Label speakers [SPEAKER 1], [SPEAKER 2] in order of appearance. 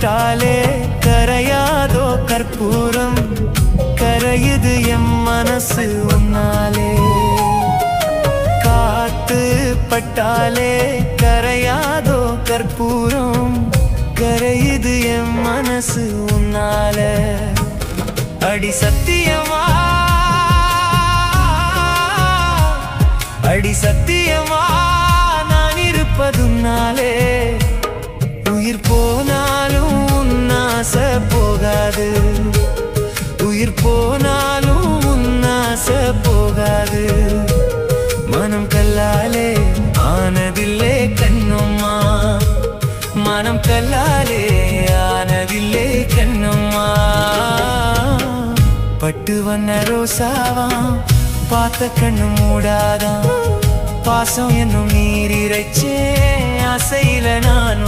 [SPEAKER 1] பட்டாலே கரையாதோ கற்பூரம் கரையுது எம் மனசு உன்னாலே காத்து பட்டாலே கரையாதோ கற்பூரம் கரையுது எம் மனசு உன்னால அடி சத்தியமா அடி சத்தியமா நான் இருப்பதுன்னாலே உயிர் போனாலும் உன்னாச போகாது உயிர் போனாலும் உன்னாச போகாது மனம் கல்லாலே ஆனதில்லே கண்ணும்மா மனம் கல்லாலே ஆனதில்லே கண்ணும்மா பட்டு வண்ண ரோசாவா பார்த்த கண்ணு மூடாதான் பாசம் என்னும் நீர் இறைச்சே ஆசையில நான்